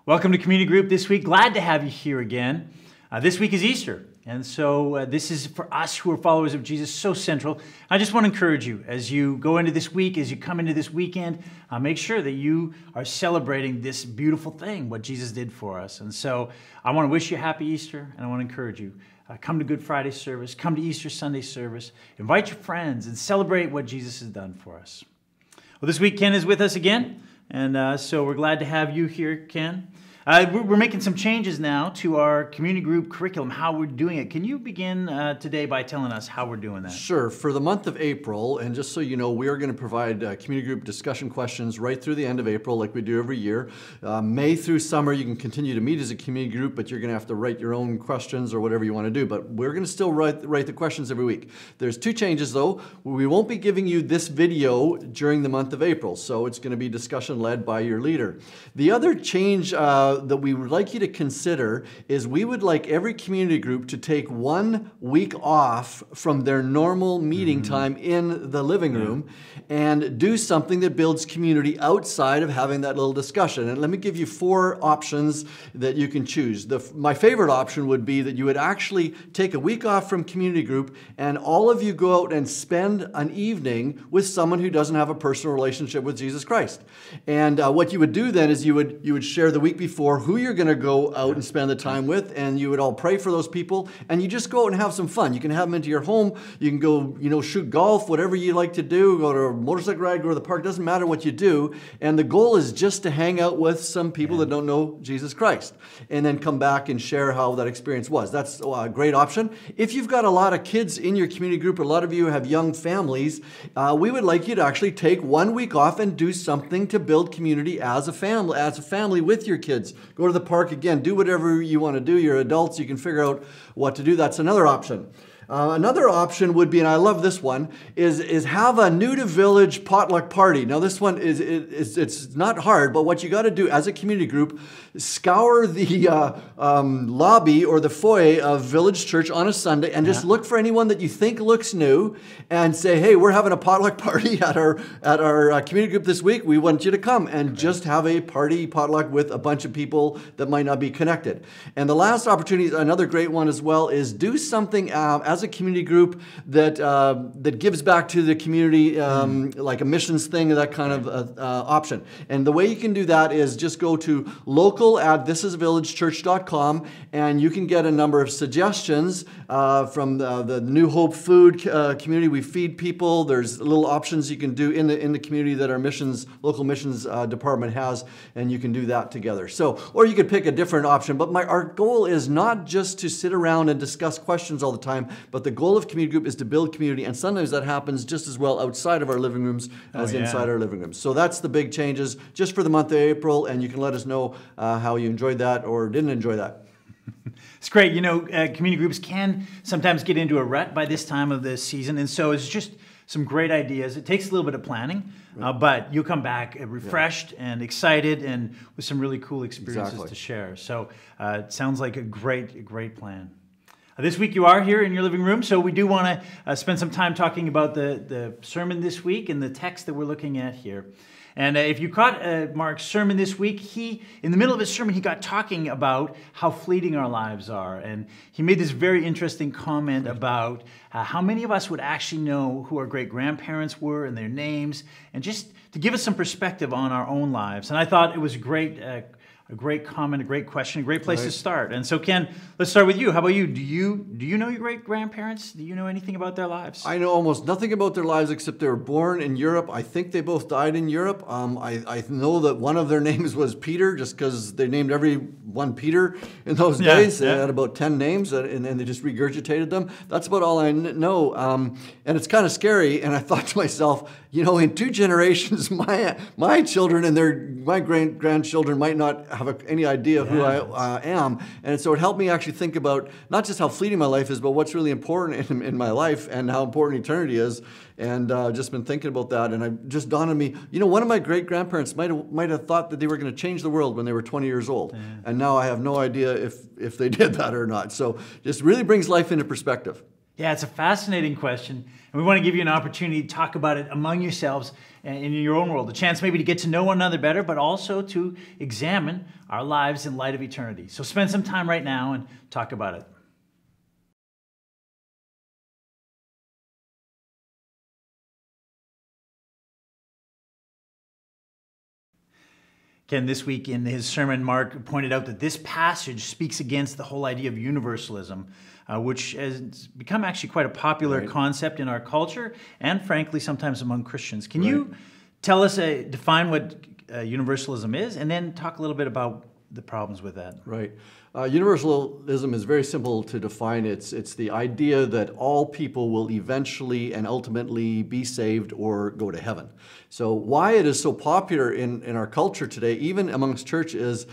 Welcome to Community Group this week. Glad to have you here again. This week is Easter, and so this is for us who are followers of Jesus so central. I just want to encourage you as you go into this week, as you come into this weekend, make sure that you are celebrating this beautiful thing, what Jesus did for us. And so I want to wish you a happy Easter, and I want to encourage you. Come to Good Friday service, come to Easter Sunday service, invite your friends, and celebrate what Jesus has done for us. Well, this week Ken is with us again. And so we're glad to have you here, Ken. We're making some changes now to our community group curriculum, how we're doing it. Can you begin today by telling us how we're doing that? Sure. For the month of April, and just so you know, we are going to provide community group discussion questions right through the end of April like we do every year. May through summer, you can continue to meet as a community group, but you're going to have to write your own questions or whatever you want to do. But we're going to still write the questions every week. There's two changes, though. We won't be giving you this video during the month of April, so it's going to be discussion led by your leader. The other change that we would like you to consider is we would like every community group to take 1 week off from their normal meeting time in the living room and do something that builds community outside of having that little discussion. And let me give you 4 options that you can choose. My favorite option would be that you would actually take a week off from community group and all of you go out and spend an evening with someone who doesn't have a personal relationship with Jesus Christ. And what you would do then is you would share the week before who you're going to go out and spend the time with, and you would all pray for those people, and you just go out and have some fun. You can have them into your home. You can go, shoot golf, whatever you like to do, go to a motorcycle ride, go to the park. Doesn't matter what you do. And the goal is just to hang out with some people that don't know Jesus Christ, and then come back and share how that experience was. That's a great option. If you've got a lot of kids in your community group, a lot of you have young families, we would like you to actually take 1 week off and do something to build community as a family with your kids. Go to the park again, do whatever you want to do. You're adults, you can figure out what to do. That's another option. Another option would be, and I love this one, is have a new to village potluck party. Now this one it's not hard, but what you got to do as a community group, scour the lobby or the foyer of Village Church on a Sunday and just look for anyone that you think looks new and say, hey, we're having a potluck party at our community group this week. We want you to come and just have a potluck with a bunch of people that might not be connected. And the last opportunity, another great one as well, is do something as a community group that gives back to the community, like a missions thing, that kind of option. And the way you can do that is just go to local@thisisvillagechurch.com, and you can get a number of suggestions from the New Hope Food community. We feed people. There's little options you can do in the community that our local missions department has, and you can do that together. So, or you could pick a different option. But our goal is not just to sit around and discuss questions all the time, but the goal of community group is to build community, and sometimes that happens just as well outside of our living rooms as inside our living rooms. So that's the big changes just for the month of April, and you can let us know how you enjoyed that or didn't enjoy that. It's great. Community groups can sometimes get into a rut by this time of the season, and so it's just some great ideas. It takes a little bit of planning, but you'll come back refreshed and excited and with some really cool experiences to share. So it sounds like a great plan. This week you are here in your living room, so we do want to spend some time talking about the sermon this week and the text that we're looking at here. And if you caught Mark's sermon this week, in the middle of his sermon, he got talking about how fleeting our lives are. And he made this very interesting comment about how many of us would actually know who our great-grandparents were and their names, and just to give us some perspective on our own lives. And I thought it was a great comment, a great question, a great place to start. And so, Ken, let's start with you. How about you? Do you know your great-grandparents? Do you know anything about their lives? I know almost nothing about their lives except they were born in Europe. I think they both died in Europe. I know that one of their names was Peter, just because they named everyone Peter in those days. They had about 10 names, and then they just regurgitated them. That's about all I know. And it's kind of scary, and I thought to myself, in 2 generations, my children and my grandchildren might not have any idea who I am. And so it helped me actually think about not just how fleeting my life is, but what's really important in my life and how important eternity is. And just been thinking about that, and it just dawned on me, one of my great-grandparents might have thought that they were going to change the world when they were 20 years old. And now I have no idea if they did that or not. So just really brings life into perspective. Yeah, it's a fascinating question. And we want to give you an opportunity to talk about it among yourselves and in your own world. A chance maybe to get to know one another better, but also to examine our lives in light of eternity. So spend some time right now and talk about it. Ken, this week in his sermon, Mark pointed out that this passage speaks against the whole idea of universalism, which has become actually quite a popular concept in our culture and, frankly, sometimes among Christians. Can you tell us, define what universalism is, and then talk a little bit about the problems with that? Right. Universalism is very simple to define. It's the idea that all people will eventually and ultimately be saved or go to heaven. So why it is so popular in our culture today, even amongst church, is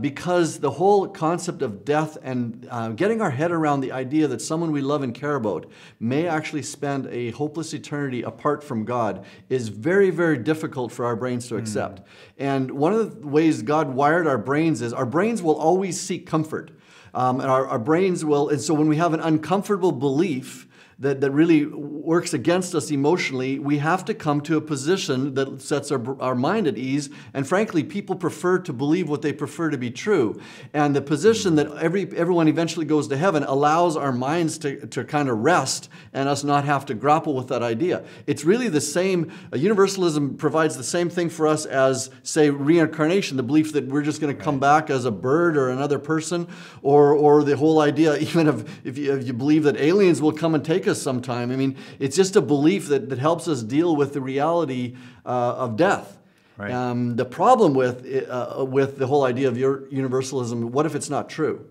because the whole concept of death and getting our head around the idea that someone we love and care about may actually spend a hopeless eternity apart from God is very, very difficult for our brains to accept. And one of the ways God wired our brains is our brains will always seek comfort. And our brains will, and so when we have an uncomfortable belief that really works against us emotionally, we have to come to a position that sets our mind at ease. And frankly, people prefer to believe what they prefer to be true. And the position that everyone eventually goes to heaven allows our minds to kind of rest and us not have to grapple with that idea. It's really the same. Universalism provides the same thing for us as, say, reincarnation, the belief that we're just going to come back as a bird or another person, or the whole idea even of if you believe that aliens will come and take us sometime. I mean, it's just a belief that helps us deal with the reality of death. Right. The problem with the whole idea of universalism, what if it's not true?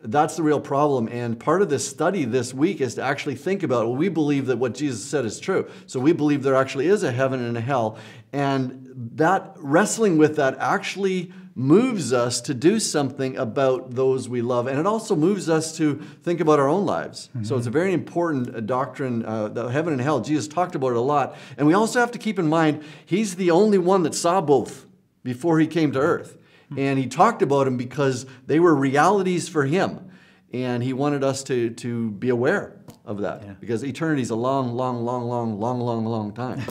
That's the real problem. And part of this study this week is to actually think about, well, we believe that what Jesus said is true. So we believe there actually is a heaven and a hell. And that wrestling with that actually moves us to do something about those we love. And it also moves us to think about our own lives. Mm-hmm. So it's a very important doctrine, the heaven and hell. Jesus talked about it a lot. And we also have to keep in mind, he's the only one that saw both before he came to earth. Mm-hmm. And he talked about them because they were realities for him. And he wanted us to be aware of that. Because eternity is a long, long, long, long, long, long, long time.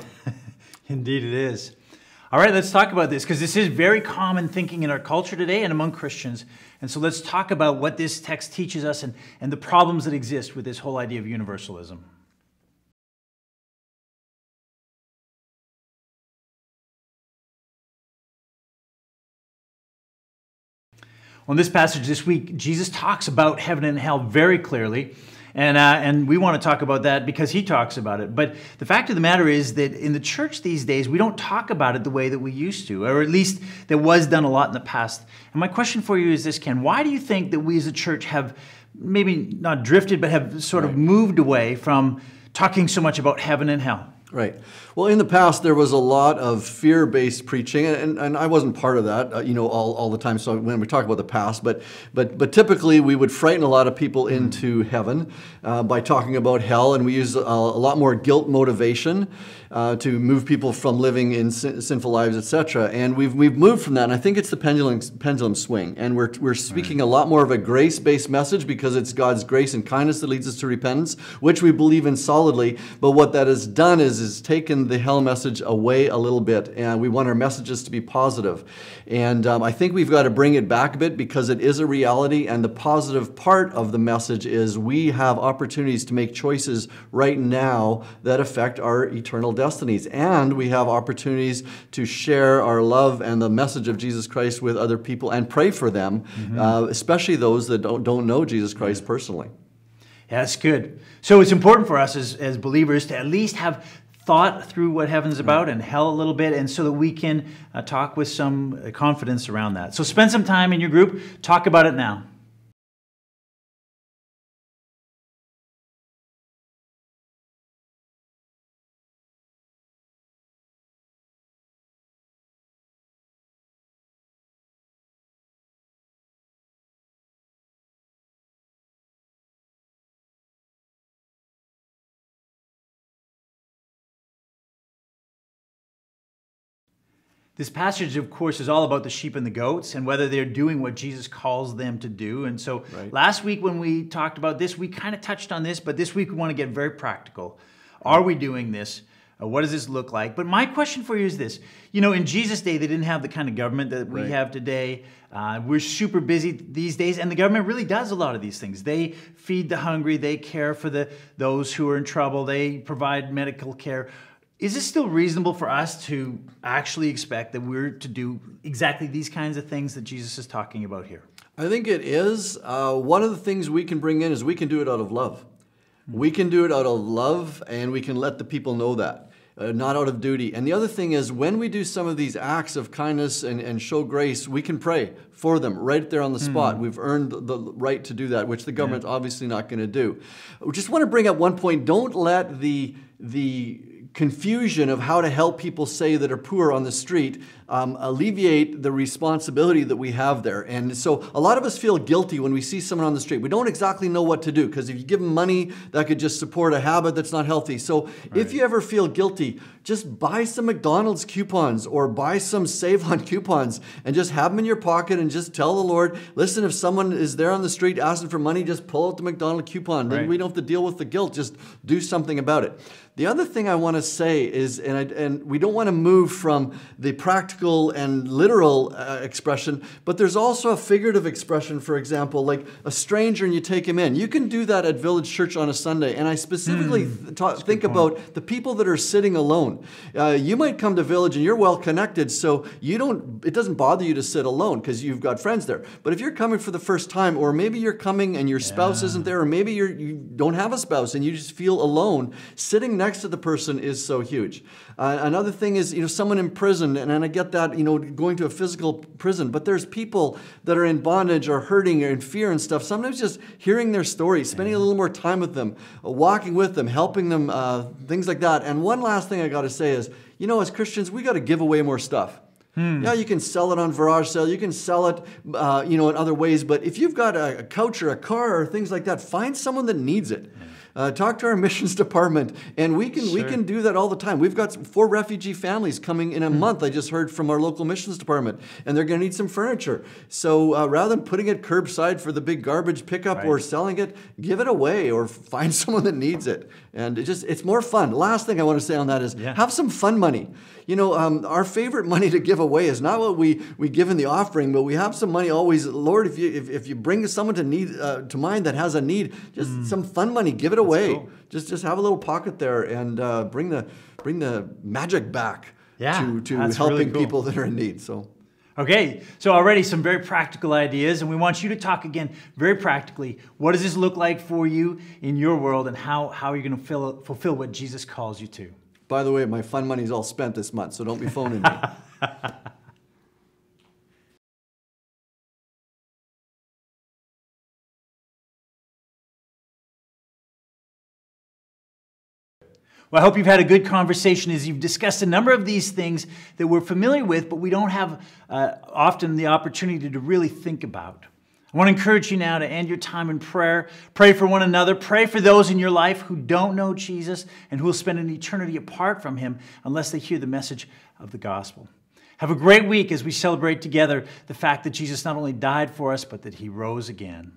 Indeed it is. All right, let's talk about this, because this is very common thinking in our culture today and among Christians. And so let's talk about what this text teaches us and the problems that exist with this whole idea of universalism. Well, in this passage this week, Jesus talks about heaven and hell very clearly. And we want to talk about that because he talks about it. But the fact of the matter is that in the church these days, we don't talk about it the way that we used to, or at least that was done a lot in the past. And my question for you is this, Ken. Why do you think that we as a church have maybe not drifted, but have sort of moved away from talking so much about heaven and hell? Right. Well, in the past, there was a lot of fear-based preaching, and I wasn't part of that, all the time. So when we talk about the past, but typically we would frighten a lot of people into heaven by talking about hell, and we use a lot more guilt motivation to move people from living in sinful lives, etc. And we've moved from that, and I think it's the pendulum swing, and we're speaking a lot more of a grace-based message because it's God's grace and kindness that leads us to repentance, which we believe in solidly. But what that has done is taken the hell message away a little bit, and we want our messages to be positive. And I think we've got to bring it back a bit because it is a reality, and the positive part of the message is we have opportunities to make choices right now that affect our eternal destinies, and we have opportunities to share our love and the message of Jesus Christ with other people and pray for them, especially those that don't know Jesus Christ personally. Yeah, that's good. So it's important for us as believers to at least have thought through what heaven's about and hell a little bit, and so that we can talk with some confidence around that. So spend some time in your group, talk about it now. This passage, of course, is all about the sheep and the goats and whether they're doing what Jesus calls them to do. And so last week when we talked about this, we kind of touched on this, but this week we want to get very practical. Are we doing this? What does this look like? But my question for you is this. You know, in Jesus' day, they didn't have the kind of government that we have today. We're super busy these days, and the government really does a lot of these things. They feed the hungry. They care for those who are in trouble. They provide medical care. Is it still reasonable for us to actually expect that we're to do exactly these kinds of things that Jesus is talking about here? I think it is. One of the things we can bring in is we can do it out of love. We can do it out of love, and we can let the people know that, not out of duty. And the other thing is, when we do some of these acts of kindness and show grace, we can pray for them right there on the spot. We've earned the right to do that, which the government's obviously not going to do. We just want to bring up one point. Don't let the confusion of how to help people, say, that are poor on the street, alleviate the responsibility that we have there. And so a lot of us feel guilty when we see someone on the street. We don't exactly know what to do, because if you give them money, that could just support a habit that's not healthy. So if you ever feel guilty, just buy some McDonald's coupons or buy some Save On coupons and just have them in your pocket and just tell the Lord, listen, if someone is there on the street asking for money, just pull out the McDonald's coupon. Then we don't have to deal with the guilt. Just do something about it. The other thing I want to say is, and we don't want to move from the practical and literal expression, but there's also a figurative expression, for example, like a stranger and you take him in. You can do that at Village Church on a Sunday. And I specifically think about the people that are sitting alone. You might come to Village and you're well connected, so it doesn't bother you to sit alone because you've got friends there. But if you're coming for the first time, or maybe you're coming and your spouse isn't there, or maybe you don't have a spouse and you just feel alone, sitting next to the person is so huge. Another thing is, someone in prison, and I get that, going to a physical prison, but there's people that are in bondage or hurting or in fear and stuff. Sometimes just hearing their story, spending a little more time with them, walking with them, helping them, things like that. And one last thing I got to say is, as Christians, we got to give away more stuff. Yeah, you can sell it on Garage Sale, you can sell it, in other ways, but if you've got a couch or a car or things like that, find someone that needs it. Talk to our missions department, and we can do that all the time. We've got 4 refugee families coming in a month. I just heard from our local missions department, and they're going to need some furniture. So rather than putting it curbside for the big garbage pickup or selling it, give it away or find someone that needs it. And it's more fun. Last thing I want to say on that is have some fun money. Our favorite money to give away is not what we give in the offering, but we have some money always. Lord, if you bring someone to mind that has a need, just some fun money, give it away. Cool. Just have a little pocket there and bring the magic back to helping really cool. people that are in need. So. Okay, so already some very practical ideas, and we want you to talk again very practically. What does this look like for you in your world, and how are you going to fulfill what Jesus calls you to? By the way, my fun money's all spent this month, so don't be phoning me. Well, I hope you've had a good conversation as you've discussed a number of these things that we're familiar with, but we don't have often the opportunity to really think about. I want to encourage you now to end your time in prayer. Pray for one another. Pray for those in your life who don't know Jesus and who will spend an eternity apart from him unless they hear the message of the gospel. Have a great week as we celebrate together the fact that Jesus not only died for us, but that he rose again.